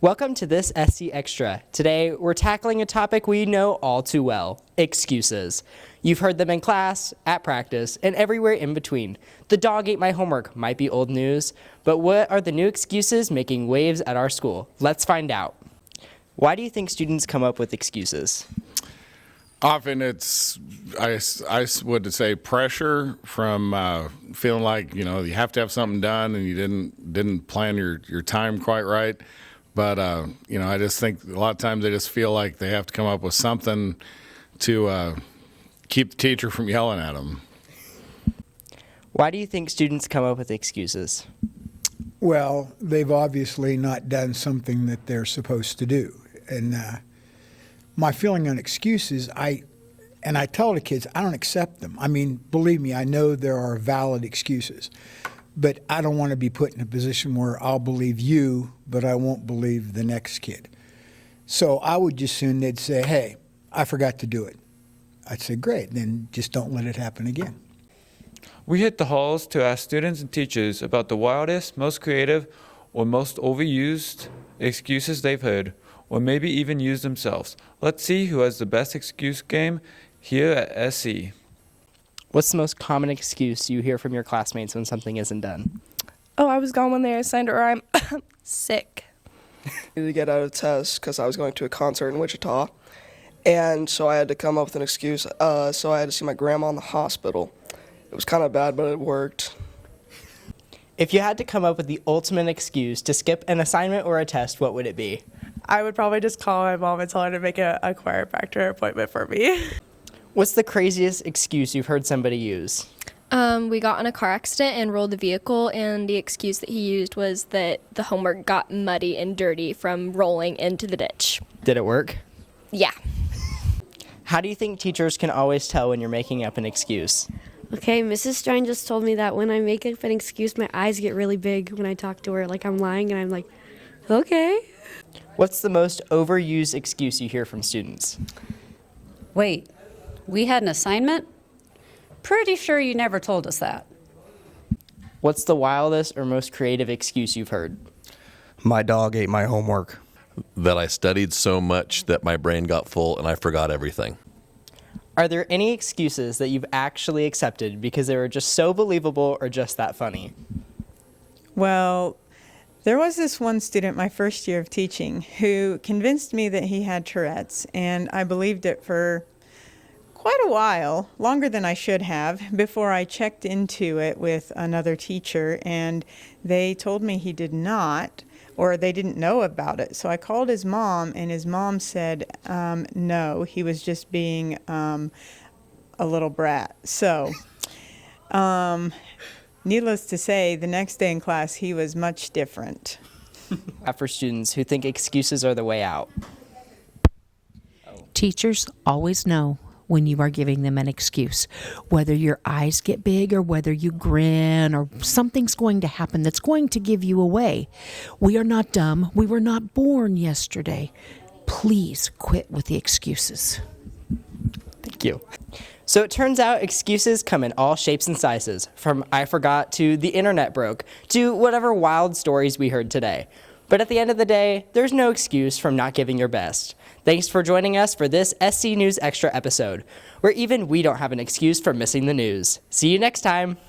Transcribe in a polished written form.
Welcome to this SC Extra. Today, we're tackling a topic we know all too well, excuses. You've heard them in class, at practice, and everywhere in between. The dog ate my homework might be old news, but what are the new excuses making waves at our school? Let's find out. Why do you think students come up with excuses? Often it's, I would say, pressure from feeling like, you have to have something done and you didn't plan your time quite right. But, I just think a lot of times they just feel like they have to come up with something to keep the teacher from yelling at them. Why do you think students come up with excuses? Well, they've obviously not done something that they're supposed to do. And my feeling on excuses, I tell the kids, I don't accept them. I mean, believe me, I know there are valid excuses. But I don't want to be put in a position where I'll believe you, but I won't believe the next kid. So I would just assume they'd say, hey, I forgot to do it. I'd say, great, then just don't let it happen again. We hit the halls to ask students and teachers about the wildest, most creative, or most overused excuses they've heard, or maybe even used themselves. Let's see who has the best excuse game here at SC. What's the most common excuse you hear from your classmates when something isn't done? Oh, I was gone when they assigned, or I'm sick. I needed to get out of the test because I was going to a concert in Wichita. And so I had to come up with an excuse. So I had to see my grandma in the hospital. It was kind of bad, but it worked. If you had to come up with the ultimate excuse to skip an assignment or a test, what would it be? I would probably just call my mom and tell her to make a chiropractor appointment for me. What's the craziest excuse you've heard somebody use? We got in a car accident and rolled the vehicle, and the excuse that he used was that the homework got muddy and dirty from rolling into the ditch. Did it work? Yeah. How do you think teachers can always tell when you're making up an excuse? Okay, Mrs. Strine just told me that when I make up an excuse, my eyes get really big when I talk to her, like I'm lying, and I'm like, okay. What's the most overused excuse you hear from students? Wait, we had an assignment? Pretty sure you never told us that. What's the wildest or most creative excuse you've heard? My dog ate my homework. That I studied so much that my brain got full and I forgot everything. Are there any excuses that you've actually accepted because they were just so believable or just that funny? Well, there was this one student my first year of teaching who convinced me that he had Tourette's, and I believed it for quite a while, longer than I should have, before I checked into it with another teacher, and they told me he did not, or they didn't know about it. So I called his mom, and his mom said, no, he was just being a little brat. So, needless to say, the next day in class, he was much different. For students who think excuses are the way out. Teachers always know when you are giving them an excuse, whether your eyes get big or whether you grin or something's going to happen that's going to give you away. We are not dumb. We were not born yesterday. Please quit with the excuses. Thank you. So it turns out excuses come in all shapes and sizes, from I forgot to the internet broke to whatever wild stories we heard today. But at the end of the day, there's no excuse from not giving your best. Thanks for joining us for this SC News Extra episode, where even we don't have an excuse for missing the news. See you next time.